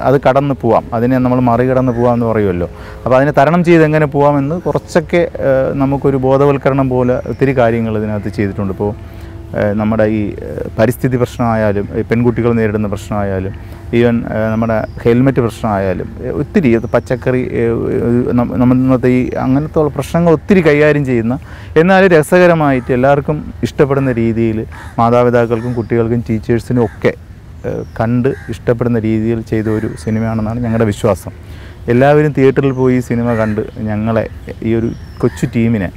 അത് കടന്നു പോവാം, അതിനെ നമ്മൾ മറികടന്ന് പോകാമെന്ന് പറയുമല്ലോ. അപ്പോൾ അതിനെ തരണം ചെയ്ത് എങ്ങനെ പോകാമെന്ന് കുറച്ചൊക്കെ നമുക്കൊരു ബോധവൽക്കരണം പോലെ ഒത്തിരി കാര്യങ്ങൾ ഇതിനകത്ത് ചെയ്തിട്ടുണ്ട്. ഇപ്പോൾ നമ്മുടെ ഈ പരിസ്ഥിതി പ്രശ്നമായാലും, പെൺകുട്ടികൾ നേരിടുന്ന പ്രശ്നമായാലും, ഈവൻ നമ്മുടെ ഹെൽമെറ്റ് പ്രശ്നമായാലും, ഒത്തിരി പച്ചക്കറി ഇന്നത്തെ ഈ അങ്ങനത്തെ പ്രശ്നങ്ങൾ ഒത്തിരി കൈകാര്യം ചെയ്യുന്ന, എന്നാൽ രസകരമായിട്ട് എല്ലാവർക്കും ഇഷ്ടപ്പെടുന്ന രീതിയിൽ മാതാപിതാക്കൾക്കും കുട്ടികൾക്കും ടീച്ചേഴ്സിനും ഒക്കെ കണ്ട് ഇഷ്ടപ്പെടുന്ന രീതിയിൽ ചെയ്ത ഒരു സിനിമയാണെന്നാണ് ഞങ്ങളുടെ വിശ്വാസം. എല്ലാവരും തിയേറ്ററിൽ പോയി ഈ സിനിമ കണ്ട് ഞങ്ങളെ ഈ ഒരു കൊച്ചു ടീമിനെ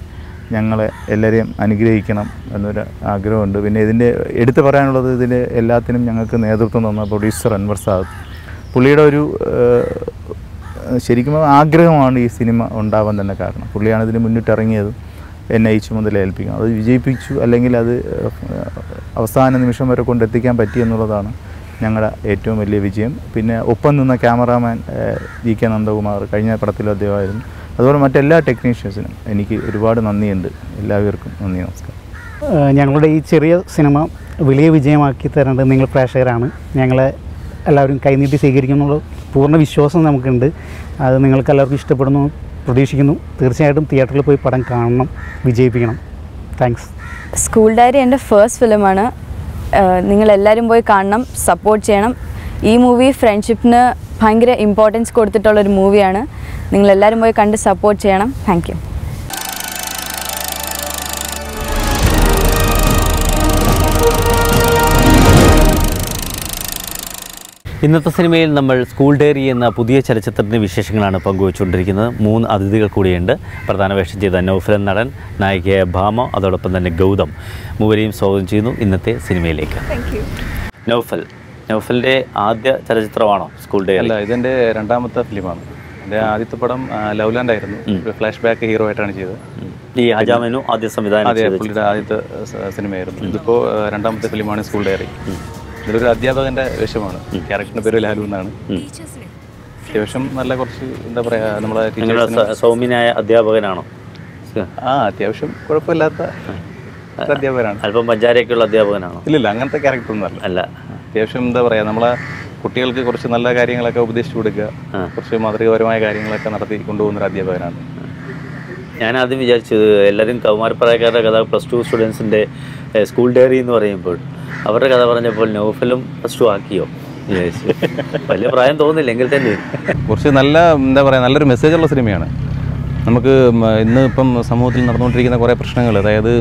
ഞങ്ങളെ എല്ലാവരെയും അനുഗ്രഹിക്കണം എന്നൊരു ആഗ്രഹമുണ്ട്. പിന്നെ ഇതിൻ്റെ എടുത്തു പറയാനുള്ളത്, ഇതിൻ്റെ എല്ലാത്തിനും ഞങ്ങൾക്ക് നേതൃത്വം തന്ന പ്രൊഡ്യൂസർ അൻവർ സാദ്. പുള്ളിയുടെ ഒരു ശരിക്കും ആഗ്രഹമാണ് ഈ സിനിമ ഉണ്ടാവാൻ തന്നെ കാരണം. പുള്ളിയാണ് ഇതിന് മുന്നിട്ടിറങ്ങിയത്, എന്നെ ഈ ചുമതല ഏൽപ്പിക്കും. അത് വിജയിപ്പിച്ചു, അല്ലെങ്കിൽ അത് അവസാന നിമിഷം വരെ കൊണ്ടെത്തിക്കാൻ പറ്റി എന്നുള്ളതാണ് ഞങ്ങളുടെ ഏറ്റവും വലിയ വിജയം. പിന്നെ ഒപ്പം നിന്ന ക്യാമറാമാൻ GK നന്ദകുമാർ, കഴിഞ്ഞ പടത്തിലും അദ്ദേഹമായിരുന്നു. അതുപോലെ മറ്റെല്ലാ ടെക്നീഷ്യൻസിനും എനിക്ക് ഒരുപാട് നന്ദിയുണ്ട്. എല്ലാവർക്കും നന്ദി, നമസ്കാരം. ഞങ്ങളുടെ ഈ ചെറിയ സിനിമ വലിയ വിജയമാക്കി തരേണ്ടത് നിങ്ങൾ പ്രേക്ഷകരാണ്. ഞങ്ങളെ എല്ലാവരും കൈനീട്ടി സ്വീകരിക്കുന്നുള്ള പൂർണ്ണ വിശ്വാസം നമുക്കുണ്ട്. അത് നിങ്ങൾക്ക് എല്ലാവർക്കും ഇഷ്ടപ്പെടുന്നു പ്രതീക്ഷിക്കുന്നു. തീർച്ചയായിട്ടും തിയേറ്ററിൽ പോയി പടം കാണണം, വിജയിപ്പിക്കണം. താങ്ക്സ്. സ്കൂൾ ഡയറി എൻ്റെ ഫസ്റ്റ് ഫിലിമാണ്. നിങ്ങളെല്ലാവരും പോയി കാണണം, സപ്പോർട്ട് ചെയ്യണം. ഈ മൂവി ഫ്രണ്ട്ഷിപ്പിന് ഭയങ്കര ഇമ്പോർട്ടൻസ് കൊടുത്തിട്ടുള്ളൊരു മൂവിയാണ്. നിങ്ങളെല്ലാവരും പോയി കണ്ട് സപ്പോർട്ട് ചെയ്യണം. Thank you. ഇന്നത്തെ സിനിമയിൽ നമ്മൾ സ്കൂൾ ഡയറി എന്ന പുതിയ ചലച്ചിത്രത്തിൻ്റെ വിശേഷങ്ങളാണ് പങ്കുവച്ചുകൊണ്ടിരിക്കുന്നത്. 3 അതിഥികൾ കൂടിയുണ്ട്. പ്രധാന വേഷം ചെയ്ത നൗഫൽ നടൻ, നായികയായ ഭാമ, അതോടൊപ്പം തന്നെ ഗൗതം. മൂവരെയും സ്വാഗതം ചെയ്യുന്നു ഇന്നത്തെ സിനിമയിലേക്ക്. നൗഫലിൻ്റെ ആദ്യ ചലച്ചിത്രമാണോ സ്കൂൾ ഡയറി? അല്ല, ഇതെൻ്റെ രണ്ടാമത്തെ ഫിലിമാണ്. എൻ്റെ ആദ്യത്തെ പടം ലവ് ലാൻഡ് ആയിരുന്നു. ഫ്ലാഷ് ബാക്ക് ഹീറോ ആയിട്ടാണ് ചെയ്തത്. ഈ ഹജാമനു ആദ്യ സംവിധാനം? അതെ, പുള്ളിയുടെ ആദ്യത്തെ സിനിമയായിരുന്നു. ഇതിപ്പോൾ രണ്ടാമത്തെ ഫിലിമാണ് സ്കൂൾ ഡയറി. ഇതിലൊരു അധ്യാപകൻ്റെ വേഷമാണ്. ക്യാരക്ടറിൻ്റെ പേര് ലാലു എന്നാണ്. അത്യാവശ്യം നല്ല കുറച്ച് എന്താ പറയുക, നമ്മളെ സൗമ്യനായ അധ്യാപകനാണോ? അത്യാവശ്യം കുഴപ്പമില്ലാത്ത അധ്യാപകനാണ്. അല്പം പഞ്ചാരയൊക്കെയുള്ള അധ്യാപകനാണോ? ഇല്ലില്ല, അങ്ങനത്തെ ക്യാരക്ടറൊന്നും അല്ല. അത്യാവശ്യം എന്താ പറയുക, നമ്മളെ കുട്ടികൾക്ക് കുറച്ച് നല്ല കാര്യങ്ങളൊക്കെ ഉപദേശിച്ചു കൊടുക്കുക, കുറച്ച് മാതൃകാപരമായ കാര്യങ്ങളൊക്കെ നടത്തി കൊണ്ടുപോകുന്നൊരു അധ്യാപകനാണ്. ഞാനാദ്യം വിചാരിച്ചത് എല്ലാവരും കൗമാരപ്രായക്കാരുടെ കഥ +2 സ്റ്റുഡൻസിൻ്റെ സ്കൂൾ ഡയറി എന്ന് പറയുമ്പോൾ അവരുടെ കഥ പറഞ്ഞപ്പോൾ നൗഫലും +2 ആക്കിയോ വിചാരിച്ചു. വലിയ പ്രായം തോന്നില്ല, എങ്കിൽ തന്നെ കുറച്ച് നല്ല എന്താ പറയുക, നല്ലൊരു മെസ്സേജുള്ള സിനിമയാണ്. നമുക്ക് ഇന്ന് ഇപ്പം സമൂഹത്തിൽ നടന്നുകൊണ്ടിരിക്കുന്ന കുറേ പ്രശ്നങ്ങൾ, അതായത്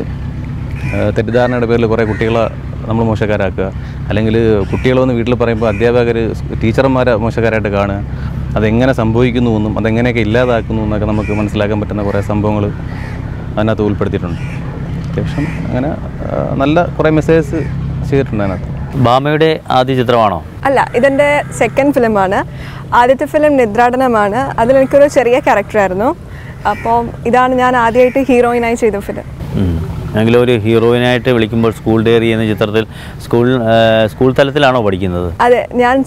തെറ്റിദ്ധാരണയുടെ പേരിൽ കുറേ കുട്ടികളെ നമ്മൾ മോശക്കാരാക്കുക, അല്ലെങ്കിൽ കുട്ടികൾ വന്ന് വീട്ടിൽ പറയുമ്പോൾ അധ്യാപകർ ടീച്ചർമാരെ മോശക്കാരായിട്ട് കാണുക, അതെങ്ങനെ സംഭവിക്കുന്നു എന്നും അതെങ്ങനെയൊക്കെ ഇല്ലാതാക്കുന്നു എന്നൊക്കെ നമുക്ക് മനസ്സിലാക്കാൻ പറ്റുന്ന കുറേ സംഭവങ്ങൾ അതിനകത്ത് ഉൾപ്പെടുത്തിയിട്ടുണ്ട്. അത്യാവശ്യം അങ്ങനെ നല്ല കുറേ മെസ്സേജസ് ചെയ്തിട്ടുണ്ട് അതിനകത്ത്. ഭാമയുടെ ആദ്യ ചിത്രമാണോ? അല്ല, ഇതെൻ്റെ സെക്കൻഡ് ഫിലിമാണ്. ആദ്യത്തെ ഫിലിം നിദ്രാടനമാണ്. അതിലെനിക്കൊരു ചെറിയ ക്യാരക്ടറായിരുന്നു. അപ്പോൾ ഇതാണ് ഞാൻ ആദ്യമായിട്ട് ഹീറോയിനായി ചെയ്ത ഫിലിം. എങ്കിലും ഒരു ഹീറോയിനായിട്ട് വിളിക്കുമ്പോൾ സ്കൂൾ ഡയറി എന്ന ചിത്രത്തിൽ സ്കൂൾ തലത്തിലാണോ പഠിക്കുന്നത്? അതെ, ഞാൻ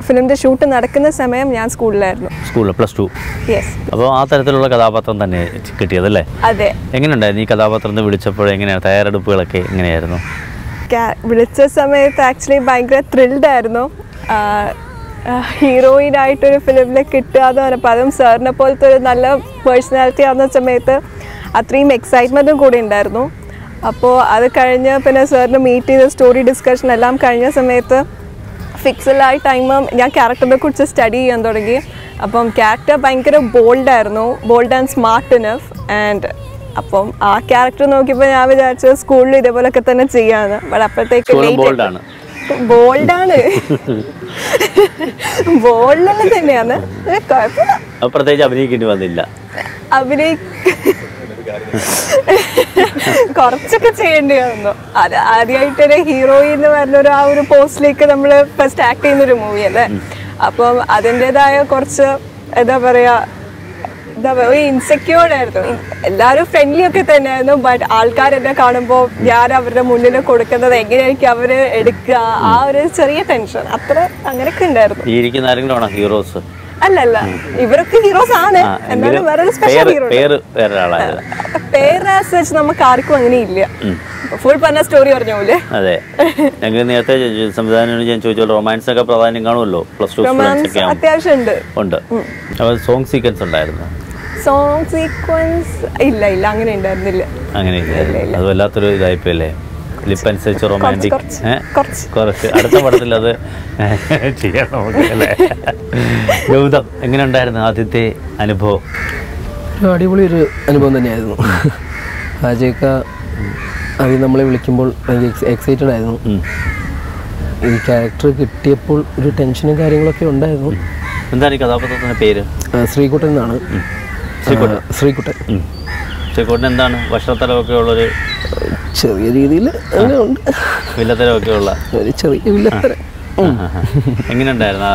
ഫിലിമിൻ്റെ ഷൂട്ട് നടക്കുന്ന സമയം ഞാൻ സ്കൂളിലായിരുന്നു. സ്കൂളിൽ +2. യെസ്. അപ്പോൾ ആ തരത്തിലുള്ള കഥാപാത്രം തന്നെ കിട്ടിയതല്ലേ? അതെ. എങ്ങനെയുണ്ടായിരുന്നു ഈ കഥാപാത്രത്തെ വിളിച്ചപ്പോൾ? എങ്ങനെയാണ് തയ്യാറെടുപ്പുകളൊക്കെ എങ്ങനെയായിരുന്നു? വിളിച്ച സമയത്ത് ആക്ച്വലി ഭയങ്കര ത്രിൽഡായിരുന്നു. ഹീറോയിനായിട്ടൊരു ഫിലിമിൽ കിട്ടുക എന്ന് പറഞ്ഞപ്പോൾ, അതും സാറിനെ പോലത്തെ ഒരു നല്ല പേഴ്സണാലിറ്റി ആവുന്ന സമയത്ത് അത്രയും എക്സൈറ്റ്മെൻറ്റും കൂടി ഉണ്ടായിരുന്നു. അപ്പോൾ അത് കഴിഞ്ഞ് പിന്നെ സാറിന് മീറ്റ് ചെയ്ത സ്റ്റോറി ഡിസ്കഷൻ എല്ലാം കഴിഞ്ഞ സമയത്ത് ഫിക്സലായ ടൈം ഞാൻ ക്യാരക്ടറിനെ കുറിച്ച് സ്റ്റഡി ചെയ്യാൻ തുടങ്ങി. അപ്പം ക്യാരക്ടർ ഭയങ്കര bold and smart enough. And അപ്പം ആ ക്യാരക്ടർ നോക്കിയപ്പോൾ ഞാൻ വിചാരിച്ചത് സ്കൂളിൽ ഇതേപോലൊക്കെ തന്നെ ചെയ്യാന്ന്. ബട്ട് അപ്പോഴത്തേക്ക് ബോൾഡാണ് ബോൾഡെല്ലാം തന്നെയാണ്. കുഴപ്പമില്ല, പ്രത്യേകിച്ച് അഭിനയിക്കേണ്ടി വന്നില്ല. കുറച്ചൊക്കെ ചെയ്യേണ്ടി വന്നു. അത് ആദ്യമായിട്ടൊരു ഹീറോയിൻ എന്ന് പറഞ്ഞൊരു ആ ഒരു പോസ്റ്റിലേക്ക് നമ്മൾ ഫസ്റ്റ് ആക്ട് ചെയ്യുന്നൊരു മൂവി അല്ലേ. അപ്പം അതിൻ്റെതായ കുറച്ച് എന്താ പറയുക ഇൻസെക്യൂർഡ് ആയിരുന്നു. എല്ലാവരും ഫ്രണ്ട്ലി ഒക്കെ തന്നെയായിരുന്നു. ബട്ട് ആൾക്കാരെന്നെ കാണുമ്പോൾ ഞാൻ അവരുടെ മുന്നിൽ കൊടുക്കുന്നത് എങ്ങനെയായിരിക്കും അവർ എടുക്കുക, ആ ഒരു ചെറിയ ടെൻഷൻ അങ്ങനെയൊക്കെ ഉണ്ടായിരുന്നു. ഹീറോസ് അല്ലല്ല, ഇവരൊക്കെ ഹീറോസ് ആണ്. എന്നാലും വേറൊരു സ്പെഷ്യൽ ഹീറോ പേര് നമുക്ക് ആർക്കും അങ്ങനെ ഇല്ല. ഫുൾ പറഞ്ഞ സ്റ്റോറി പറഞ്ഞ പോലെ. അതെ, ഞങ്ങൾ നേരത്തെ സംവിധാനം ഞാൻ ചോദിച്ചോളൂ, റൊമാൻസ് ഒക്കെ പ്രാധാന്യം കാണുമല്ലോ? +2 അത്യാവശ്യം ഉണ്ട്. അപ്പോൾ സോങ് സീക്വൻസ് ഉണ്ടായിരുന്നു? സോങ് സീക്വൻസ് ഇല്ല, അങ്ങനെ ഉണ്ടായിരുന്നില്ല. അങ്ങനെ അത് വല്ലാത്തൊരു ഇതായിപ്പോയല്ലേ? ലിപ്പ് അനുസരിച്ച് റൊമാൻറ്റിക് കുറച്ച് അടുത്ത പടത്തിൽ അത് ചെയ്യാൻ നമുക്ക് അല്ലേ? ഗൗതം, എങ്ങനെ ഉണ്ടായിരുന്നു ആദ്യത്തെ അനുഭവം? അടിപൊളി ഒരു അനുഭവം തന്നെയായിരുന്നു. അജയ്ക്ക അത് നമ്മളെ വിളിക്കുമ്പോൾ ഭയങ്കര എക്സൈറ്റഡ് ആയിരുന്നു. ഈ ക്യാരക്ടർ കിട്ടിയപ്പോൾ ഒരു ടെൻഷനും കാര്യങ്ങളൊക്കെ ഉണ്ടായിരുന്നു. എന്താണ് ഈ കഥാപാത്രത്തിൻ്റെ പേര്? ശ്രീകുട്ടൻ എന്നാണ്. ശ്രീകുട്ടൻ എന്താണ് വഷളത്തരമൊക്കെ ഉള്ളൊരു ചെറിയ രീതിയിൽ അങ്ങനെ ഉണ്ട്. വില്ലത്തരമൊക്കെ ഉള്ള ഒരു ചെറിയ വില്ലത്തരം. എങ്ങനെയുണ്ടായിരുന്നു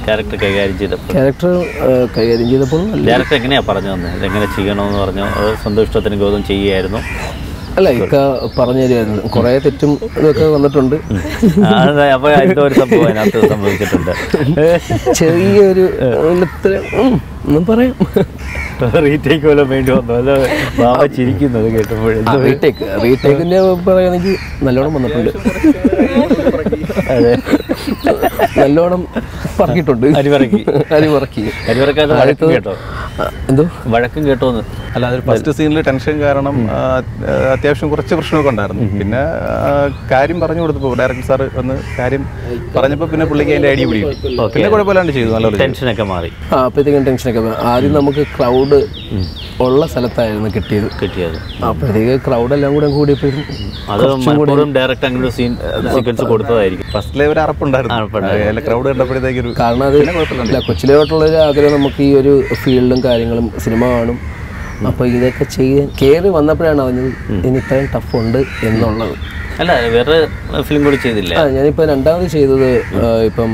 ക്യാരക്ടർ കൈകാര്യം ചെയ്തപ്പോൾ? ഡയറക്ടർ എങ്ങനെയാണ് പറഞ്ഞു തന്നെ ഇതെങ്ങനെ ചെയ്യണമെന്ന് പറഞ്ഞു? സ്വന്തം ഇഷ്ടത്തിന് ഗൗതം ചെയ്യുകയായിരുന്നു? അല്ല, ഇക്ക പറഞ്ഞു തരുമായിരുന്നു. കുറേ തെറ്റും ഇതൊക്കെ വന്നിട്ടുണ്ട്. അപ്പോൾ അതിൻ്റെ ഒരു സംഭവം അതിനകത്ത് സംഭവിച്ചിട്ടുണ്ട്. ചെറിയൊരു ഒന്നും പറയാം. റീടേക്ക് വല്ലതും വേണ്ടി വന്നു? അല്ല, ബാബ ചിരിക്കുന്നത് കേട്ടപ്പോൾ. റീടേക്കിൻ്റെ പറയുകയാണെങ്കിൽ നല്ലോണം വന്നിട്ടുണ്ട്. അതെ, നല്ലോണം പറക്കിയിട്ടുണ്ട്. കേട്ടോ? എന്തോ വഴക്കും കേട്ടോന്ന്? അല്ല, അതൊരു ഫസ്റ്റ് സീനിൽ ടെൻഷൻ കാരണം അത്യാവശ്യം കുറച്ച് പ്രശ്നമൊക്കെ ഉണ്ടായിരുന്നു. പിന്നെ കാര്യം പറഞ്ഞു കൊടുത്തപ്പോൾ ഡയറക്ടർ സാർ വന്ന് കാര്യം പറഞ്ഞപ്പോൾ പിന്നെ പുള്ളിക്ക് അതിൻ്റെ ഐഡിയ പിടിക്കും. പിന്നെ കുഴപ്പമില്ലാണ്ട് ചെയ്തു. നല്ല ടെൻഷനൊക്കെ മാറി. അപ്പോഴത്തേക്കും ടെൻഷനൊക്കെ ആദ്യം നമുക്ക് ക്രൗഡ് ഉള്ള സ്ഥലത്തായിരുന്നു കിട്ടിയത്. അപ്പോഴത്തേക്ക് ക്രൗഡെല്ലാം കൂടിയപ്പോഴും ഡയറക്റ്റ് അങ്ങനെ സീക്വൻസ് കൊടുത്തതായിരിക്കും. ഫസ്റ്റിലെ ഒരു അറപ്പുണ്ടായിരുന്നു ക്രൗഡ് കണ്ടപ്പോഴത്തേക്കൊരു. കാരണം അത് കൊച്ചിലോട്ടുള്ളൊരു ആഗ്രഹം നമുക്ക് ഈ ഒരു ഫീൽഡും കാര്യങ്ങളും സിനിമ കാണും. അപ്പോൾ ഇതൊക്കെ ചെയ്യാൻ കയറി വന്നപ്പോഴാണ് അറിഞ്ഞത് ഇനി ഇത്രയും ടഫ് ഉണ്ട് എന്നുള്ളത്. അല്ല, വേറെ ഫിലിം കൂടി ചെയ്തില്ല? ഞാനിപ്പോൾ രണ്ടാമത് ചെയ്തത് ഇപ്പം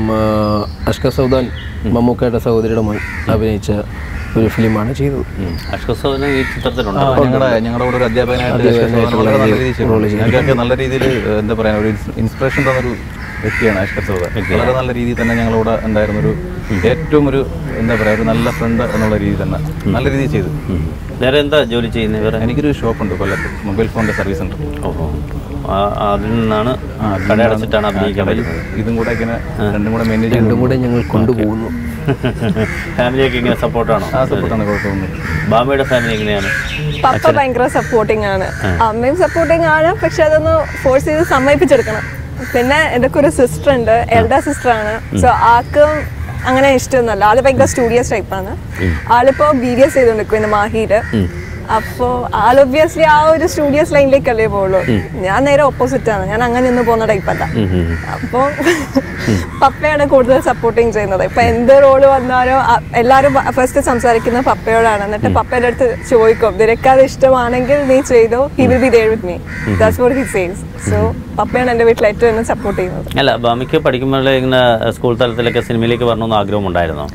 അഷ്കർ സൗദാൻ മമ്മൂക്കയുടെ സഹോദരിയുടെ മോൻ അഭിനയിച്ച ഒരു ഫിലിമാണ് ചെയ്തത്. അഷ്കർ സൗദാൻ ഈ ചിത്രത്തിലുണ്ട്. ഞങ്ങളുടെ കൂടെ ഒരു അധ്യാപകനായിട്ട് നല്ല രീതിയിൽ എന്താ പറയുക ഒരു ഇൻസ്പിറേഷൻ തന്നൊരു വ്യക്തിയാണ് അഷ്കർ സൗദാൻ. വളരെ നല്ല രീതിയിൽ തന്നെ ഞങ്ങളോട് ഉണ്ടായിരുന്നൊരു ഏറ്റവും ഒരു എന്താ പറയുക ഒരു നല്ല ഫ്രണ്ട് എന്നുള്ള രീതി തന്നെ നല്ല രീതിയിൽ ചെയ്തു. വേറെ എന്താ ജോലി ചെയ്യുന്നത്? വേറെ എനിക്കൊരു ഷോപ്പുണ്ട് കൊല്ലത്ത്, മൊബൈൽ ഫോണിൻ്റെ സർവീസ് സെൻ്റർ. അതിൽ നിന്നാണ് കടയടച്ചിട്ടാണ് അഭിനയിക്കാൻ പറ്റുന്നത്. ഇതും കൂടെ ഇങ്ങനെ രണ്ടും കൂടെ മെയിൻറ്റെയിൻ രണ്ടും കൂടെ ഞങ്ങൾ കൊണ്ടുപോകുന്നു. ഫാമിലിയൊക്കെ ഇങ്ങനെ സപ്പോർട്ടാണോ? സപ്പോർട്ടാണ്, കുഴപ്പമൊന്നും. ബാമയുടെ ഫാമിലി എങ്ങനെയാണ്? പപ്പ ഭയങ്കര സപ്പോർട്ടിങ് ആണ്, അമ്മയും സപ്പോർട്ടിങ് ആണ്. പക്ഷെ അതൊന്ന് ഫോഴ്സ് ചെയ്ത് സമ്മതിപ്പിച്ചെടുക്കണം. പിന്നെ എൻ്റെ ഒരു സിസ്റ്റർ ഉണ്ട്, എൽഡർ സിസ്റ്റർ ആണ്. സോ ആൾക്കും അങ്ങനെ ഇഷ്ടമൊന്നുമല്ല. ആള് ഭയങ്കര സ്റ്റുഡിയോസ് ടൈപ്പാണ്. ആളിപ്പോ BDS ചെയ്തോണ്ടിരിക്കും ഇന്ന് മാഹിയില്. അപ്പോൾ ആൾ ഒബ്വിയസ്ലി ആ ഒരു സ്റ്റുഡിയോസ് ലൈനിലേക്കല്ലേ പോകുള്ളൂ. ഞാൻ നേരെ ഓപ്പോസിറ്റ് ആണ്. ഞാൻ അങ്ങനെ ഒന്ന് പോകുന്ന ടൈപ്പല്ല. അപ്പോൾ പപ്പയാണ് കൂടുതൽ സപ്പോർട്ടിങ് ചെയ്യുന്നത്. ഇപ്പം എന്ത് റോള് വന്നാലും എല്ലാവരും ഫസ്റ്റ് സംസാരിക്കുന്നത് പപ്പയോടാണ്. എന്നിട്ട് പപ്പയുടെ അടുത്ത് ചോദിക്കും, നിനക്കത് ഇഷ്ടമാണെങ്കിൽ നീ ചെയ്തോ, he will be there with me, that's what he says. So പപ്പയാണ് എൻ്റെ വീട്ടിൽ ഏറ്റവും എന്നെ സപ്പോർട്ട് ചെയ്യുന്നത്. അല്ല, ഭാമിക്ക് പഠിക്കുമ്പോഴേ ഇങ്ങനെ സ്കൂൾ തലത്തിലൊക്കെ സിനിമയിലേക്ക് വരണമെന്ന് ആഗ്രഹമുണ്ടായിരുന്നോ?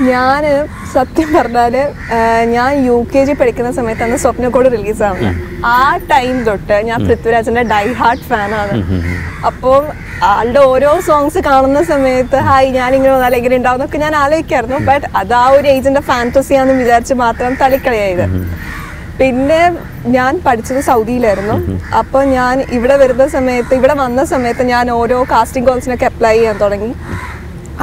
ഞാൻ സത്യം പറഞ്ഞാൽ ഞാൻ UKG പഠിക്കുന്ന സമയത്താണ് സ്വപ്നക്കോട് റിലീസാവുന്നത്. ആ ടൈം തൊട്ട് ഞാൻ പൃഥ്വിരാജിന്റെ ഡൈ ഹാർട്ട് ഫാനാണ്. അപ്പോൾ ആളുടെ ഓരോ സോങ്സ് കാണുന്ന സമയത്ത് ഹായ് ഞാനിങ്ങനെ വന്നാൽ എങ്ങനെ ഉണ്ടാവും എന്നൊക്കെ ഞാൻ ആലോചിക്കായിരുന്നു. ബട്ട് അത് ആ ഒരു ഏജിന്റെ ഫാന്റസിയാന്ന് വിചാരിച്ച് മാത്രം തള്ളിക്കളയായത്. പിന്നെ ഞാൻ പഠിച്ചത് സൗദിയിലായിരുന്നു. അപ്പോൾ ഞാൻ ഇവിടെ വന്ന സമയത്ത് ഞാൻ ഓരോ കാസ്റ്റിംഗ് കോൾസിനൊക്കെ അപ്ലൈ ചെയ്യാൻ തുടങ്ങി.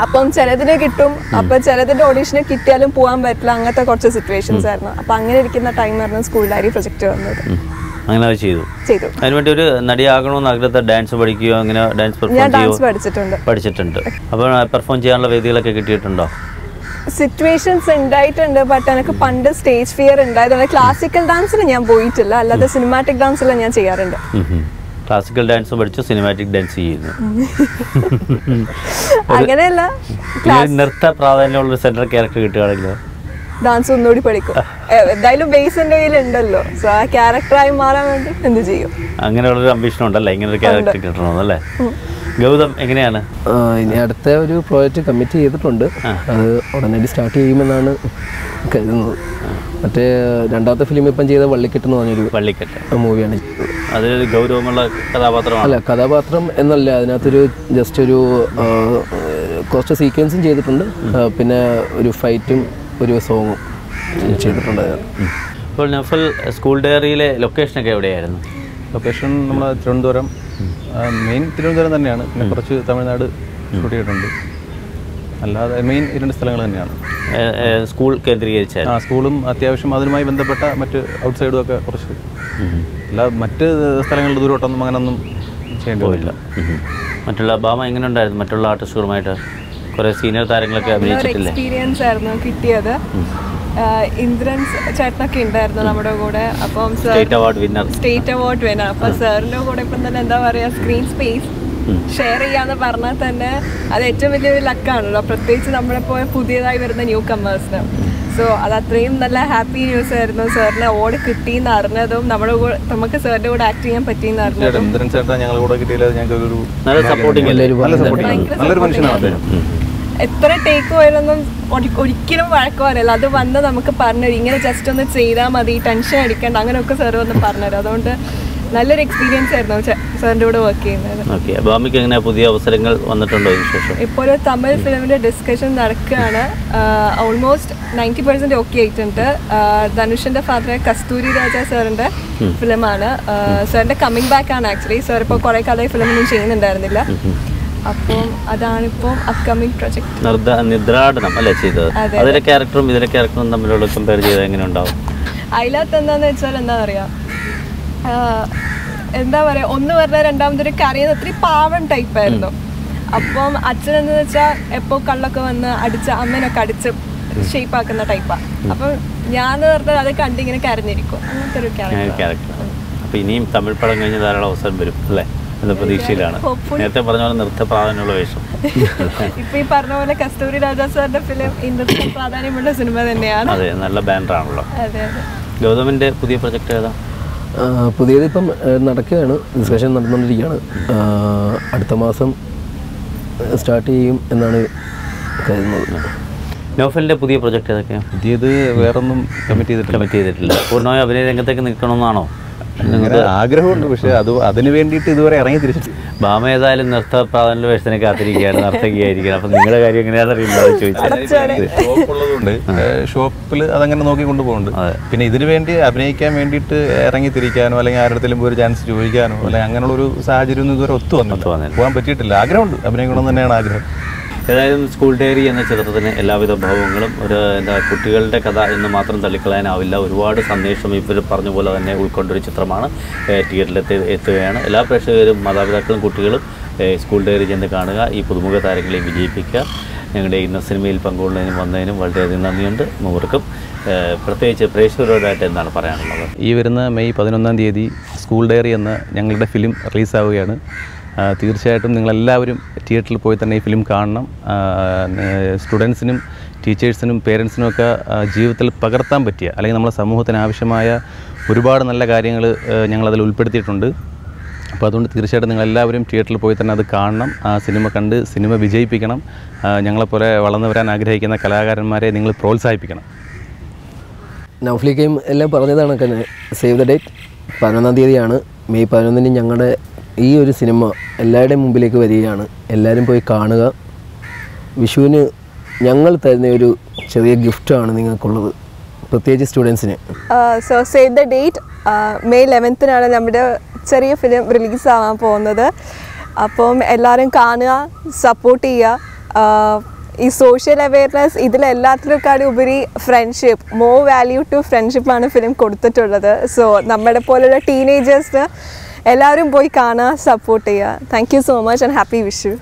അപ്പം ചിലതിന് കിട്ടും, അപ്പം ചിലതിൻ്റെ ഓഡീഷന് കിട്ടിയാലും പോകാൻ പറ്റില്ല, അങ്ങനത്തെ കുറച്ച് സിറ്റുവേഷൻസ് ആയിരുന്നു. അപ്പം അങ്ങനെ ഇരിക്കുന്ന ടൈമായിരുന്നു സ്കൂൾ ഡയറി പ്രൊജക്റ്റ് വന്നത്. അങ്ങനെ അത് ചെയ്തു. അതിനുവേണ്ടി ഒരു നടിയാകണമെന്ന് ആഗ്രഹത്തെ ഡാൻസ് പഠിക്കുകയോ അങ്ങനെ ഞാൻ ഡാൻസ് പഠിച്ചിട്ടുണ്ട്. അപ്പോൾ പെർഫോം ചെയ്യാനുള്ള വേദികളൊക്കെ കിട്ടിയിട്ടുണ്ടോ? സിറ്റുവേഷൻസ് ഉണ്ടായിട്ടുണ്ട്. ബട്ട് എനിക്ക് പണ്ട് സ്റ്റേജ് ഫിയർ ഉണ്ടായതുകൊണ്ട് ക്ലാസിക്കൽ ഡാൻസിന് ഞാൻ പോയിട്ടില്ല. അല്ലാതെ സിനിമാറ്റിക് ഡാൻസെല്ലാം ഞാൻ ചെയ്യാറുണ്ട്. ക്ലാസിക്കൽ ഡാൻസ് പഠിച്ചു, സിനിമാറ്റിക് ഡാൻസ് ചെയ്യുന്നു. അങ്ങനെയല്ല, നൃത്ത പ്രാധാന്യമുള്ള സെൻട്രൽ ക്യാരക്ടർ കിട്ടുകയാണെങ്കിൽ ഡാൻസ് ഒന്നുകൂടി പഠിക്കും. എന്തായാലും ബേസ് എൻ്റെ കയ്യിലുണ്ടല്ലോ. സോ ആ ക്യാരക്ടറായി മാറാൻ വേണ്ടി എന്ത് ചെയ്യും? അങ്ങനെയുള്ളൊരു അംബിഷൻ ഉണ്ടല്ലേ, ഇങ്ങനെ ഒരു ക്യാരക്ടർ കിട്ടണമെന്നല്ലേ? ഗൗതം എങ്ങനെയാണ്? ഇനി അടുത്ത ഒരു പ്രോജക്റ്റ് കമ്മിറ്റ് ചെയ്തിട്ടുണ്ട്. അത് ഉടനടി സ്റ്റാർട്ട് ചെയ്യുമെന്നാണ് കരുതുന്നത്. മറ്റേ രണ്ടാമത്തെ ഫിലിം ഇപ്പം ചെയ്ത വള്ളിക്കെട്ട് എന്ന് പറഞ്ഞൊരു മൂവിയാണ്. അതിലൊരു ഗൗരവമുള്ള കഥാപാത്രമാണ്. അല്ല, കഥാപാത്രം എന്നല്ല, അതിനകത്തൊരു ജസ്റ്റ് ഒരു കുറച്ച് സീക്വൻസും ചെയ്തിട്ടുണ്ട്. പിന്നെ ഒരു ഫൈറ്റും ഒരു സോങ്ങും ചെയ്തിട്ടുണ്ട്. ഇപ്പോൾ നഫൽ സ്കൂൾ ഡയറിയിലെ ലൊക്കേഷനൊക്കെ എവിടെയായിരുന്നു? ലൊക്കേഷൻ നമ്മളെ തിരുവനന്തപുരം, മെയിൻ തിരുവനന്തപുരം തന്നെയാണ്. പിന്നെ കുറച്ച് തമിഴ്നാട് ഷൂട്ട് ചെയ്തിട്ടുണ്ട്. അല്ലാതെ മെയിൻ 2 സ്ഥലങ്ങൾ തന്നെയാണ്. സ്കൂൾ കേന്ദ്രീകരിച്ചാൽ സ്കൂളും അത്യാവശ്യം അതിനുമായി ബന്ധപ്പെട്ട മറ്റ് ഔട്ട്സൈഡും ഒക്കെ കുറച്ച്. അല്ല, മറ്റ് സ്ഥലങ്ങളിൽ ദൂരോട്ടൊന്നും അങ്ങനൊന്നും ചെയ്യേണ്ടി പോയില്ല. മറ്റുള്ള ഭാമ എങ്ങനെ ഉണ്ടായിരുന്നു? മറ്റുള്ള ആർട്ടിസ്റ്റുകളുമായിട്ട് കുറേ സീനിയർ താരങ്ങളൊക്കെ അഭിനയിച്ചിട്ടില്ലേ? എക്സ്പീരിയൻസ് ആയിരുന്നു കിട്ടിയത്. ഇന്ദ്രൻ ചേട്ടനൊക്കെ ഉണ്ടായിരുന്നു നമ്മുടെ കൂടെ. അപ്പം സ്റ്റേറ്റ് അവാർഡ് വിന്നർ. അപ്പം സാറിൻ്റെ കൂടെ ഇപ്പം തന്നെ എന്താ പറയുക, സ്ക്രീൻ സ്പേസ് ഷെയർ ചെയ്യാന്ന് പറഞ്ഞാൽ തന്നെ അത് ഏറ്റവും വലിയൊരു ലക്കാണല്ലോ, പ്രത്യേകിച്ച് നമ്മളിപ്പോൾ പുതിയതായി വരുന്ന ന്യൂ കമേഴ്സിന്. സോ അത് അത്രയും നല്ല ഹാപ്പി ന്യൂസ് ആയിരുന്നു. സാറിന് അവാർഡ് കിട്ടിയെന്ന് അറിഞ്ഞതും നമുക്ക് സാറിൻ്റെ കൂടെ ആക്ട് ചെയ്യാൻ പറ്റിയെന്ന് അറിഞ്ഞതും. എത്ര ടേക്ക് പോയാലൊന്നും ഒരിക്കലും വഴക്ക് പറയില്ല. അത് വന്ന് നമുക്ക് പറഞ്ഞുതരും, ഇങ്ങനെ ജസ്റ്റ് ഒന്ന് ചെയ്താൽ മതി, ടെൻഷൻ അടിക്കേണ്ട, അങ്ങനെയൊക്കെ സാർ വന്ന് പറഞ്ഞുതരും. അതുകൊണ്ട് നല്ലൊരു എക്സ്പീരിയൻസ് ആയിരുന്നു സാറിൻ്റെ കൂടെ വർക്ക് ചെയ്യുന്നത്. പുതിയ അവസരങ്ങൾ വന്നിട്ടുണ്ടോ? ഇപ്പോൾ ഒരു തമിഴ് ഫിലിമിൻ്റെ ഡിസ്കഷൻ നടക്കുകയാണ്. ഓൾമോസ്റ്റ് 90% ഓക്കെ ആയിട്ടുണ്ട്. ധനുഷിൻ്റെ ഫാദറായ കസ്തൂരി രാജ സാറിൻ്റെ ഫിലിമാണ്. സാറിൻ്റെ കമ്മിങ് ബാക്ക് ആണ് ആക്ച്വലി. സാർ ഇപ്പോൾ കുറേ കാലമായി ഫിലിമൊന്നും ചെയ്യുന്നുണ്ടായിരുന്നില്ല. അപ്പം അതാണിപ്പോൾ അപ്കമിങ് പ്രൊജക്ട്. നിദ്രാടനം അല്ലേ ചെയ്തത്? അതിലെ ക്യാരക്ടറും ഇതിലെ ക്യാരക്ടറും തമ്മിലുള്ള കമ്പയർ ചെയ്ത് എങ്ങനെ ഉണ്ടാവും? അതിനകത്ത് എന്താണെന്ന് വെച്ചാൽ എന്താ പറയുക, എന്താ പറയുക, ഒന്ന് പറഞ്ഞാൽ രണ്ടാമതൊരു കരയുന്ന ഒത്തിരി പാവം ടൈപ്പായിരുന്നു. അപ്പം അച്ഛനെന്ന് വെച്ചാൽ എപ്പോൾ കള്ളൊക്കെ വന്ന് അമ്മേനൊക്കെ അടിച്ച് ഷേപ്പാക്കുന്ന ടൈപ്പാണ്. അപ്പം ഞാൻ പറഞ്ഞാൽ അത് കണ്ടിങ്ങനെ കരഞ്ഞിരിക്കും, അങ്ങനത്തെ ഒരു ക്യാരക്ടർ. അപ്പോൾ ഇനിയും തമിഴ് പടം കഴിഞ്ഞ് ധാരാളം അവസരം വരും അല്ലേ എന്ന പ്രതീക്ഷയിലാണ്. നേരത്തെ പറഞ്ഞ പോലെ നൃത്ത പ്രാധാന്യമുള്ള വേഷം. ഇപ്പൊ ഈ പറഞ്ഞ പോലെ കസ്തൂരി രാജാ സാറിന്റെ ഫിലിം നൃത്ത പ്രാധാന്യമുള്ള സിനിമ തന്നെയാണ്. അതെ, നല്ല ബാനറാണല്ലോ. ഗൗതമിന്റെ പുതിയ പ്രൊജക്ട് ഏതാ? പുതിയതിപ്പം നടക്കുകയാണ്, ഡിസ്കഷൻ നടന്നുകൊണ്ടിരിക്കുകയാണ്. അടുത്ത മാസം സ്റ്റാർട്ട് ചെയ്യും എന്നാണ് കരുതുന്നത്. നോഫലിൻ്റെ പുതിയ പ്രൊജക്ട് ഏതൊക്കെയാണ്? പുതിയത് വേറൊന്നും കമ്മിറ്റ് ചെയ്തിട്ടില്ല. പൂർണ്ണമായി അഭിനയ രംഗത്തേക്ക് നിൽക്കണമെന്നാണോ? ആഗ്രഹമുണ്ട്, പക്ഷേ അതിന് വേണ്ടിയിട്ട് ഇതുവരെ ഇറങ്ങി തിരിച്ചിട്ട്. ഭാമ ഏതായാലും നൃത്ത പ്രാധാന്യ വേഷത്തിനെ കാത്തിരിക്കുകയാണ്, നർത്തകിയായിരിക്കണം. അപ്പം നിങ്ങളുടെ കാര്യം എങ്ങനെയാണെന്ന് അറിയുന്നത് ചോദിച്ചത്. ഷോപ്പുള്ളതുകൊണ്ട് ഷോപ്പിൽ അതങ്ങനെ നോക്കി കൊണ്ടുപോകുന്നുണ്ട്. പിന്നെ ഇതിനു വേണ്ടി അഭിനയിക്കാൻ വേണ്ടിയിട്ട് ഇറങ്ങി തിരിക്കാനോ അല്ലെങ്കിൽ ആരുടെങ്കിലും ഒരു ചാൻസ് ചോദിക്കാനോ അല്ലെങ്കിൽ അങ്ങനെയുള്ളൊരു സാഹചര്യം ഇതുവരെ ഒത്തു പോകാൻ പറ്റിയിട്ടില്ല. ആഗ്രഹമുണ്ട്, അഭിനയിക്കണമെന്ന് തന്നെയാണ് ആഗ്രഹം. ഏതായാലും സ്കൂൾ ഡയറി എന്ന ചിത്രത്തിന് എല്ലാവിധ ഭാവങ്ങളും കുട്ടികളുടെ കഥ എന്ന് മാത്രം തള്ളിക്കളയാനാവില്ല. ഒരുപാട് സന്ദേശം ഇവർ പറഞ്ഞ പോലെ തന്നെ ഉൾക്കൊണ്ടൊരു ചിത്രമാണ്. തിയേറ്ററിൽ എത്തുകയാണ്. എല്ലാ പ്രേക്ഷകരും, മാതാപിതാക്കളും കുട്ടികളും സ്കൂൾ ഡയറി ചെന്ന് കാണുക. ഈ പുതുമുഖ താരങ്ങളെ വിജയിപ്പിക്കുക. ഞങ്ങളുടെ ഇന്ന സിനിമയിൽ പങ്കുകൊള്ളതിനും വന്നതിനും വളരെയധികം നന്ദിയുണ്ട്. മൂവർക്കും പ്രത്യേകിച്ച് പ്രേക്ഷകരോടായിട്ട് എന്താണ് പറയാനുള്ളത്? ഈ വരുന്ന മെയ് 11 സ്കൂൾ ഡയറി എന്ന ഞങ്ങളുടെ ഫിലിം റിലീസാവുകയാണ്. തീർച്ചയായിട്ടും നിങ്ങളെല്ലാവരും തിയേറ്ററിൽ പോയി തന്നെ ഈ ഫിലിം കാണണം. സ്റ്റുഡൻസിനും ടീച്ചേഴ്സിനും പേരൻസിനും ഒക്കെ ജീവിതത്തിൽ പകർത്താൻ പറ്റിയ അല്ലെങ്കിൽ നമ്മുടെ സമൂഹത്തിന് ആവശ്യമായ ഒരുപാട് നല്ല കാര്യങ്ങൾ ഞങ്ങളതിൽ ഉൾപ്പെടുത്തിയിട്ടുണ്ട്. അപ്പോൾ അതുകൊണ്ട് തീർച്ചയായിട്ടും നിങ്ങളെല്ലാവരും തിയേറ്ററിൽ പോയി തന്നെ അത് കാണണം. ആ സിനിമ കണ്ട് സിനിമ വിജയിപ്പിക്കണം. ഞങ്ങളെപ്പോലെ വളർന്നു വരാൻ ആഗ്രഹിക്കുന്ന കലാകാരന്മാരെ നിങ്ങൾ പ്രോത്സാഹിപ്പിക്കണം. നൗഫ്ലിക്കയും എല്ലാം പറഞ്ഞതാണ് തന്നെ. സേവ് ദ ഡേറ്റ് 11-ാം തീയതിയാണ്, മെയ് 11-ന് ഞങ്ങളുടെ ഈ ഒരു സിനിമ എല്ലാവരുടെയും മുമ്പിലേക്ക് വരികയാണ്. എല്ലാവരും പോയി കാണുക. വിഷുവിന് ഞങ്ങൾ തരുന്ന ഒരു ചെറിയ ഗിഫ്റ്റാണ് നിങ്ങൾക്കുള്ളത്, പ്രത്യേകിച്ച് സ്റ്റുഡൻസിന്. So save the date May 11-നാണ് നമ്മുടെ ചെറിയ ഫിലിം റിലീസാവാൻ പോകുന്നത്. അപ്പം എല്ലാവരും കാണുക, സപ്പോർട്ട് ചെയ്യുക. ഈ സോഷ്യൽ അവെയർനെസ് ഇതിലെല്ലാത്തിനേക്കാളും ഉപരി ഫ്രണ്ട്ഷിപ്പ്, മോർ വാല്യൂ ടു ഫ്രണ്ട്ഷിപ്പാണ് ഫിലിം കൊടുത്തിട്ടുള്ളത്. സോ നമ്മുടെ പോലുള്ള ടീനേജേഴ്സിന് എല്ലാവരും പോയി കാണുക, സപ്പോർട്ട് ചെയ്യുക. Thank you so much and happy Vishu.